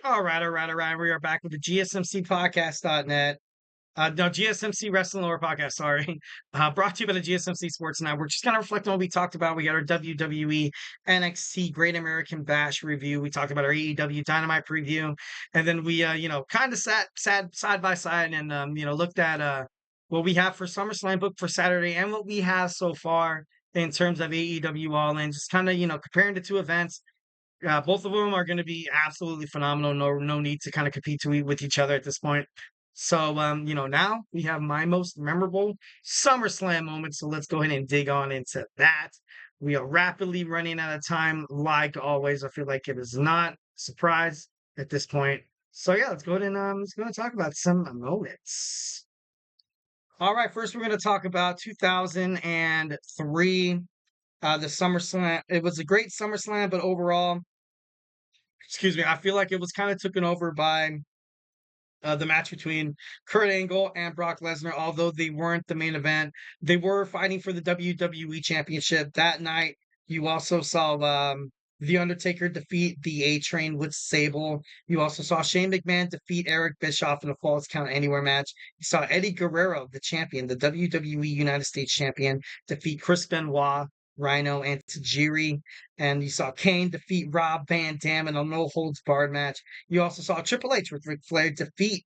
All right. We are back with the GSMC podcast.net. No, GSMC Wrestling Laureate podcast, sorry. Brought to you by the GSMC Sports Network. Just kind of reflecting on what we talked about. We got our WWE NXT Great American Bash review. We talked about our AEW Dynamite preview. And then we, kind of sat side by side and, looked at what we have for SummerSlam book for Saturday and what we have so far in terms of AEW All In. Just kind of, comparing the two events. Both of them are going to be absolutely phenomenal. No need to kind of compete with each other at this point. So, now we have my most memorable SummerSlam moment. So let's go ahead and dig on into that. We are rapidly running out of time, like always. I feel like it is not a surprise at this point. So yeah, let's go ahead and let's go and talk about some moments. All right, first we're going to talk about 2003, the SummerSlam. It was a great SummerSlam, but overall, excuse me, I feel like it was kind of taken over by the match between Kurt Angle and Brock Lesnar. Although they weren't the main event, they were fighting for the WWE Championship that night. You also saw The Undertaker defeat the A Train with Sable. You also saw Shane McMahon defeat Eric Bischoff in a Falls Count Anywhere match. You saw Eddie Guerrero, the champion, the WWE United States champion, defeat Chris Benoit, Rhino, and Tajiri. And you saw Kane defeat Rob Van Dam in a no holds barred match. You also saw Triple H with Ric Flair defeat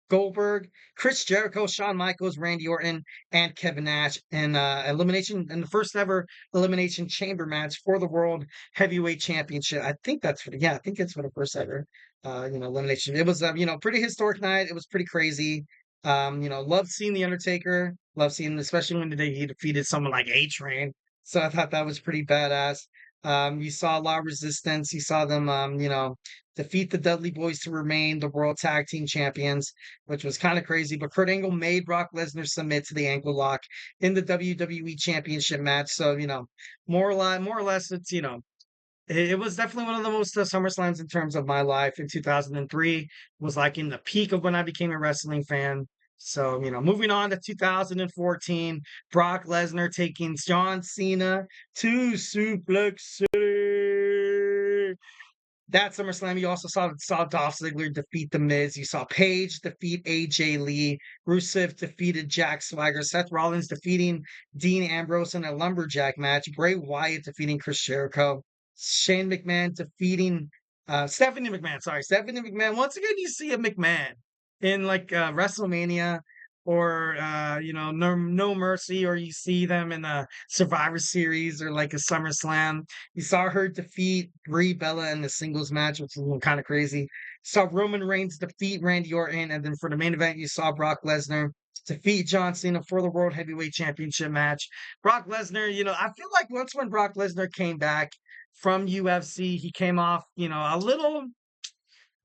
Goldberg, Chris Jericho, Shawn Michaels, Randy Orton, and Kevin Nash in elimination in the first ever elimination chamber match for the World Heavyweight Championship. I think it's for the first ever elimination. It was pretty historic night. It was pretty crazy. Loved seeing the Undertaker. Loved seeing, especially when he defeated someone like A Train. So I thought that was pretty badass. You saw a lot of resistance. You saw them, defeat the Dudley Boys to remain the World Tag Team Champions, which was kind of crazy. But Kurt Angle made Brock Lesnar submit to the ankle lock in the WWE Championship match. So more or less, it's it was definitely one of the most SummerSlams in terms of my life in 2003. Was like in the peak of when I became a wrestling fan. So, moving on to 2014, Brock Lesnar taking John Cena to Suplex City. That SummerSlam, you also saw Dolph Ziggler defeat The Miz. You saw Paige defeat AJ Lee. Rusev defeated Jack Swagger. Seth Rollins defeating Dean Ambrose in a lumberjack match. Bray Wyatt defeating Chris Jericho. Shane McMahon defeating Stephanie McMahon. Sorry, Stephanie McMahon. Once again, you see a McMahon in like WrestleMania or No Mercy, or you see them in a Survivor Series or like a SummerSlam. You saw her defeat Brie Bella in the singles match, which was kind of crazy. You saw Roman Reigns defeat Randy Orton, and then for the main event, you saw Brock Lesnar defeat John Cena for the World Heavyweight Championship match. Brock Lesnar, I feel like once when Brock Lesnar came back from UFC, he came off, a little,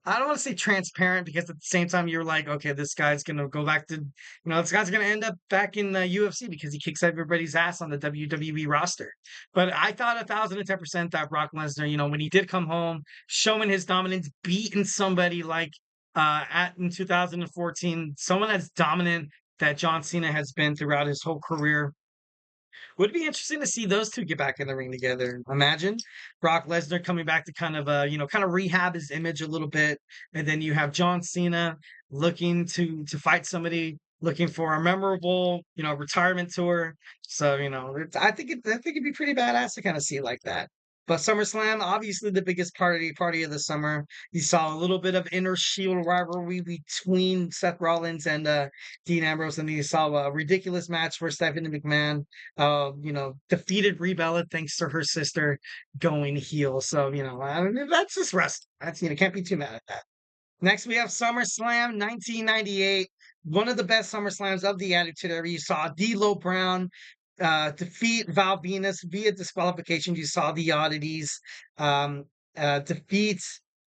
I don't want to say transparent, because at the same time you're like, okay, this guy's gonna go back to, this guy's gonna end up back in the UFC because he kicks everybody's ass on the WWE roster. But I thought 1,010% that Brock Lesnar, when he did come home, showing his dominance, beating somebody like at in 2014, someone as dominant that John Cena has been throughout his whole career. Would be interesting to see those two get back in the ring together. Imagine Brock Lesnar coming back to kind of kind of rehab his image a little bit, and then you have John Cena looking to fight somebody, looking for a memorable, retirement tour. So I think it'd be pretty badass to kind of see it like that. But SummerSlam, obviously the biggest party of the summer. You saw a little bit of inner Shield rivalry between Seth Rollins and Dean Ambrose, and then you saw a ridiculous match where Stephanie McMahon, defeated Brie Bella thanks to her sister going heel. So I don't know, that's just wrestling. That's can't be too mad at that. Next, we have SummerSlam 1998, one of the best SummerSlams of the Attitude Era. You saw D'Lo Brown defeat Val Venus via disqualification. You saw the oddities defeat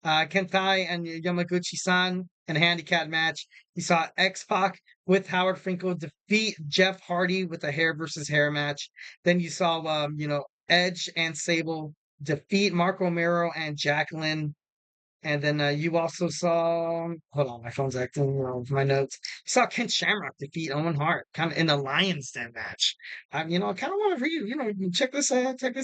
Kentai and Yamaguchi-san in a handicap match. You saw X-Pac with Howard Finkel defeat Jeff Hardy with a hair versus hair match. Then you saw, Edge and Sable defeat Mark Romero and Jacqueline. And then you also saw, hold on, my phone's acting with my notes. You saw Ken Shamrock defeat Owen Hart, kind of in the Lions Den match. I kind of want to check this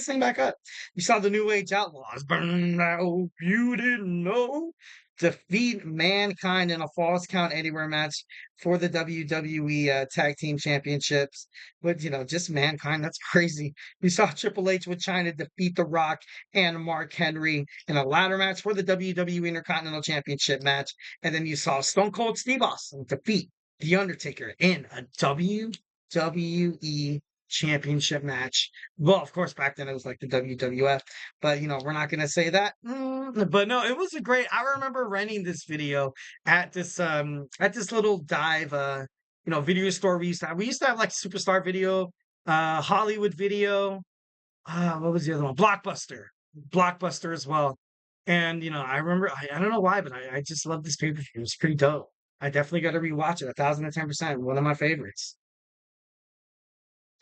thing back up. You saw the New Age Outlaws, burn out, you didn't know. defeat Mankind in a Falls Count Anywhere match for the WWE Tag Team Championships. But, just Mankind, that's crazy. We saw Triple H with China defeat The Rock and Mark Henry in a ladder match for the WWE Intercontinental Championship match. And then you saw Stone Cold Steve Austin defeat The Undertaker in a WWE Championship match. Well, of course, back then it was like the WWF, but we're not gonna say that. But no, it was a great. I remember renting this video at this little dive video store we used to have. We used to have like Superstar Video, Hollywood Video. What was the other one? Blockbuster as well. And I remember I don't know why, but I just love this pay per view. It was pretty dope. I definitely got to rewatch it. 1,010%. One of my favorites.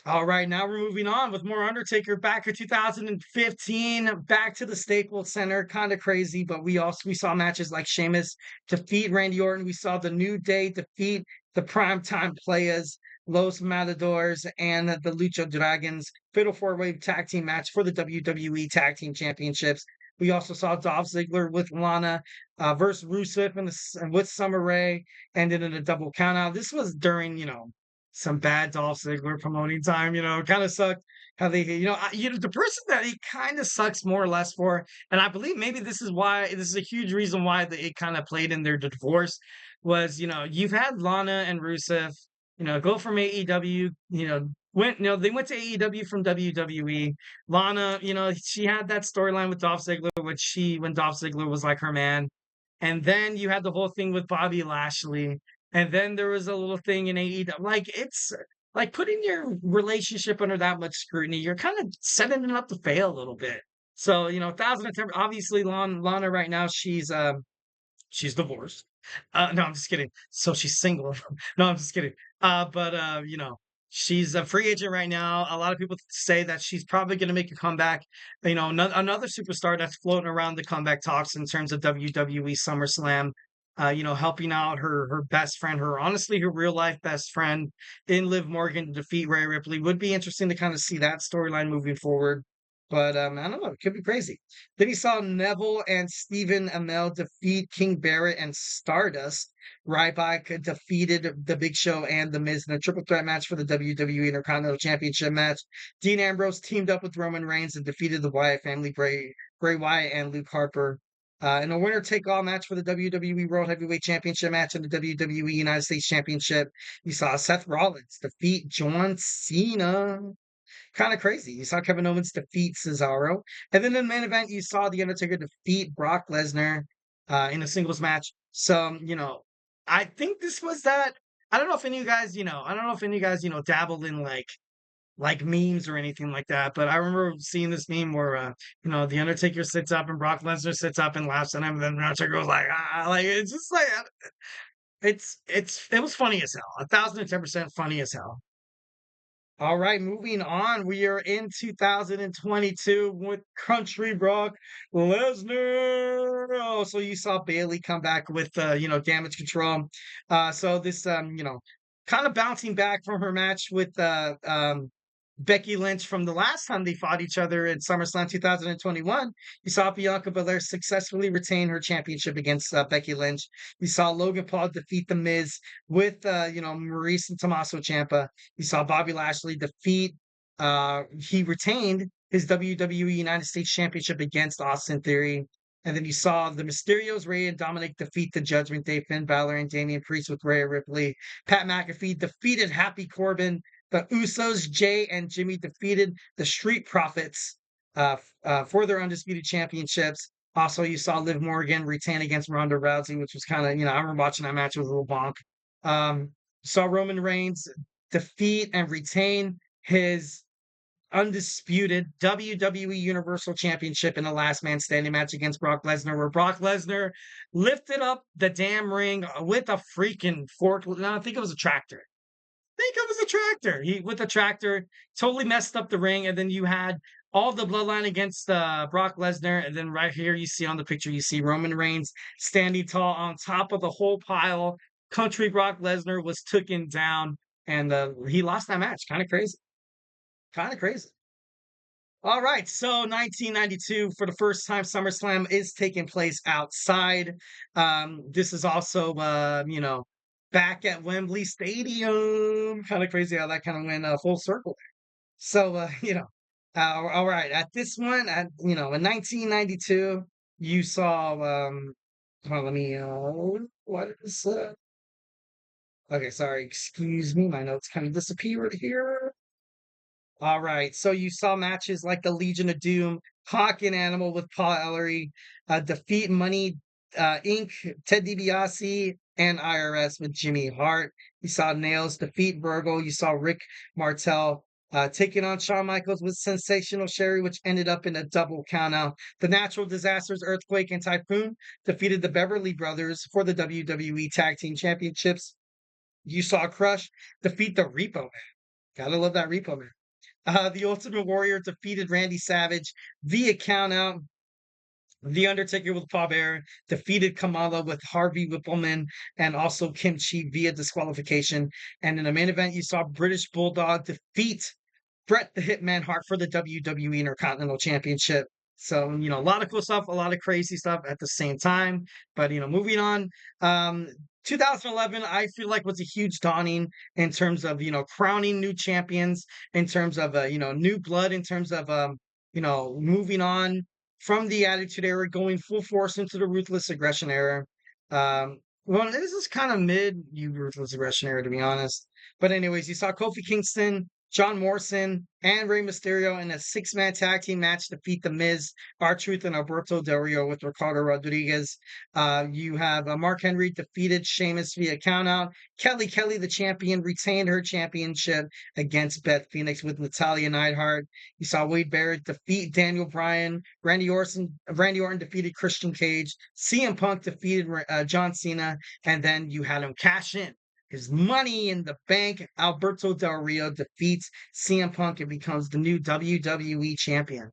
All right, now we're moving on with more Undertaker back in 2015, back to the Staples Center. Kind of crazy, but we saw matches like Sheamus defeat Randy Orton. We saw the New Day defeat the Primetime Players, Los Matadors, and the Lucha Dragons. Fatal four-way tag team match for the WWE Tag Team Championships. We also saw Dolph Ziggler with Lana versus Rusev and with Summer Rae, ended in a double countout. This was during, some bad Dolph Ziggler promoting time. Kind of sucked how they, the person that he kind of sucks more or less for, and I believe maybe this is a huge reason why it kind of played in their divorce was, you've had Lana and Rusev, go from AEW, they went to AEW from WWE. Lana, she had that storyline with Dolph Ziggler, when Dolph Ziggler was like her man. And then you had the whole thing with Bobby Lashley. And then there was a little thing in AEW. Like, it's like putting your relationship under that much scrutiny. You're kind of setting it up to fail a little bit. So, 1,010, obviously, Lana right now, she's divorced. No, I'm just kidding. So she's single. No, I'm just kidding. But she's a free agent right now. A lot of people say that she's probably going to make a comeback. Another superstar that's floating around the comeback talks in terms of WWE SummerSlam. Helping out her best friend, honestly her real life best friend in Liv Morgan to defeat Rhea Ripley. Would be interesting to kind of see that storyline moving forward. But I don't know, it could be crazy. Then he saw Neville and Stephen Amell defeat King Barrett and Stardust. Ryback defeated The Big Show and The Miz in a triple threat match for the WWE Intercontinental Championship match. Dean Ambrose teamed up with Roman Reigns and defeated the Wyatt family, Bray Wyatt and Luke Harper. In a winner-take-all match for the WWE World Heavyweight Championship match and the WWE United States Championship, you saw Seth Rollins defeat John Cena. Kind of crazy. You saw Kevin Owens defeat Cesaro. And then in the main event, you saw The Undertaker defeat Brock Lesnar in a singles match. So, I think this was that. I don't know if any of you guys, dabbled in like memes or anything like that. But I remember seeing this meme where, The Undertaker sits up and Brock Lesnar sits up and laughs at him. And then The Undertaker goes like, it's just like, it was funny as hell. 1,010% funny as hell. All right, moving on. We are in 2022 with Country Brock Lesnar. Oh, so you saw Bailey come back with, damage control. So this, kind of bouncing back from her match with Becky Lynch from the last time they fought each other in SummerSlam 2021. You saw Bianca Belair successfully retain her championship against Becky Lynch. You saw Logan Paul defeat The Miz with, Maurice and Tommaso Ciampa. You saw Bobby Lashley defeat, he retained his WWE United States Championship against Austin Theory. And then you saw the Mysterios, Rey and Dominic defeat the Judgment Day, Finn Balor and Damian Priest with Rhea Ripley. Pat McAfee defeated Happy Corbin. The Usos, Jay and Jimmy defeated the Street Profits for their undisputed championships. Also, you saw Liv Morgan retain against Ronda Rousey, which was kind of, I remember watching that match with a little bonk. Saw Roman Reigns defeat and retain his undisputed WWE Universal Championship in a last man standing match against Brock Lesnar, where Brock Lesnar lifted up the damn ring with a freaking fork. No, I think it was a tractor. Think it was a tractor. He with a tractor totally messed up the ring, and then you had all the bloodline against Brock Lesnar, and then right here you see on the picture you see Roman Reigns standing tall on top of the whole pile. Country Brock Lesnar was taken down, and he lost that match. Kind of crazy. Kind of crazy. All right, so 1992, for the first time, SummerSlam is taking place outside. This is also, back at Wembley Stadium. Kind of crazy how that kind of went full circle. So, all right, at this one, in 1992, you saw, hold on, let me, what is, okay, sorry, excuse me, my notes kind of disappeared here. All right. So you saw matches like the Legion of Doom, Hawk and Animal with Paul Ellery, Defeat Money Inc., Ted DiBiase, and IRS with Jimmy Hart. You saw Nails defeat Virgil. You saw Rick Martel taking on Shawn Michaels with Sensational Sherry, which ended up in a double countout. The Natural Disasters, Earthquake, and Typhoon defeated the Beverly Brothers for the WWE Tag Team Championships. You saw Crush defeat the Repo Man. Gotta love that Repo Man. The Ultimate Warrior defeated Randy Savage via countout. The Undertaker with Paul Bearer defeated Kamala with Harvey Whippleman and also Kimchi via disqualification. And in the main event, you saw British Bulldog defeat Bret the Hitman Hart for the WWE Intercontinental Championship. So, a lot of cool stuff, a lot of crazy stuff at the same time. But, moving on, um, 2011, I feel like was a huge dawning in terms of, crowning new champions, in terms of, new blood, in terms of, moving on from the Attitude Era, going full force into the Ruthless Aggression Era. Well, this is kind of mid you Ruthless Aggression Era, to be honest. But anyways, you saw Kofi Kingston, John Morrison, and Rey Mysterio in a six-man tag team match defeat The Miz, R-Truth, and Alberto Del Rio with Ricardo Rodriguez. You have Mark Henry defeated Sheamus via countout. Kelly, the champion, retained her championship against Beth Phoenix with Natalya Neidhart. You saw Wade Barrett defeat Daniel Bryan. Randy Orton defeated Christian Cage. CM Punk defeated John Cena, and then you had him cash in his Money in the Bank. Alberto Del Rio defeats CM Punk and becomes the new WWE champion.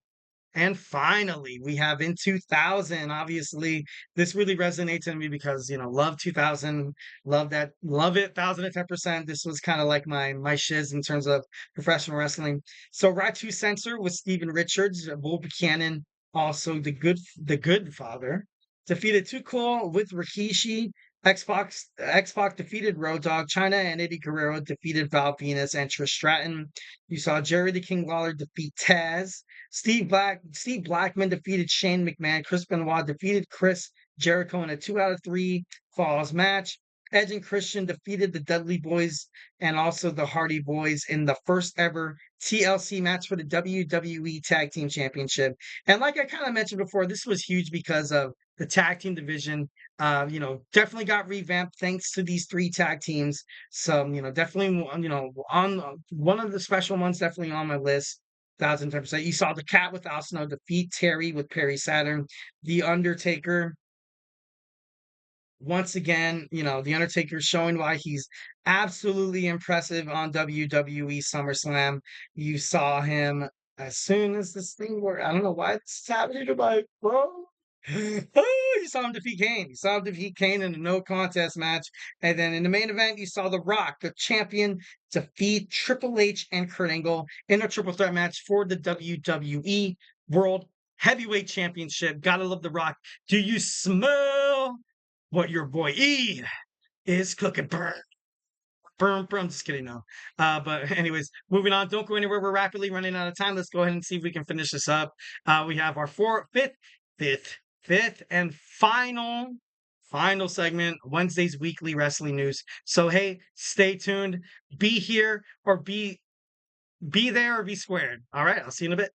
And finally, we have in 2000. Obviously, this really resonates in me because love 2000, love that, love it, 1010%. This was kind of like my shiz in terms of professional wrestling. So, Right to Censor with Steven Richards, Bull Buchanan, also the Good Father, defeated Too Cool with Rikishi. X-Pac defeated Road Dogg. China and Eddie Guerrero defeated Val Venus and Trish Stratton. You saw Jerry the King Lawler defeat Taz. Steve Blackman defeated Shane McMahon. Chris Benoit defeated Chris Jericho in a 2 out of 3 falls match. Edge and Christian defeated the Dudley Boys and also the Hardy Boys in the first ever TLC match for the WWE Tag Team Championship. And like I kind of mentioned before, this was huge because of the tag team division. Definitely got revamped thanks to these three tag teams. So, definitely, on one of the special ones, definitely on my list. 1010%. You saw the Cat with Al Snow defeat Terry with Perry Saturn. The Undertaker, once again, The Undertaker showing why he's absolutely impressive on WWE SummerSlam. You saw him as soon as this thing worked. I don't know why it's happening to my phone. You saw him defeat Kane. You saw him defeat Kane in a no contest match. And then in the main event, you saw The Rock, the champion, defeat Triple H and Kurt Angle in a triple threat match for the WWE World Heavyweight Championship. Gotta love The Rock. Do you smell what your boy E is cooking? Burn. Burn, burn. I'm just kidding, no. But anyways, moving on. Don't go anywhere. We're rapidly running out of time. Let's go ahead and see if we can finish this up. We have our fifth and final segment, Wednesday's weekly wrestling news. So hey, stay tuned. Be here or be there or be squared. All right, I'll see you in a bit.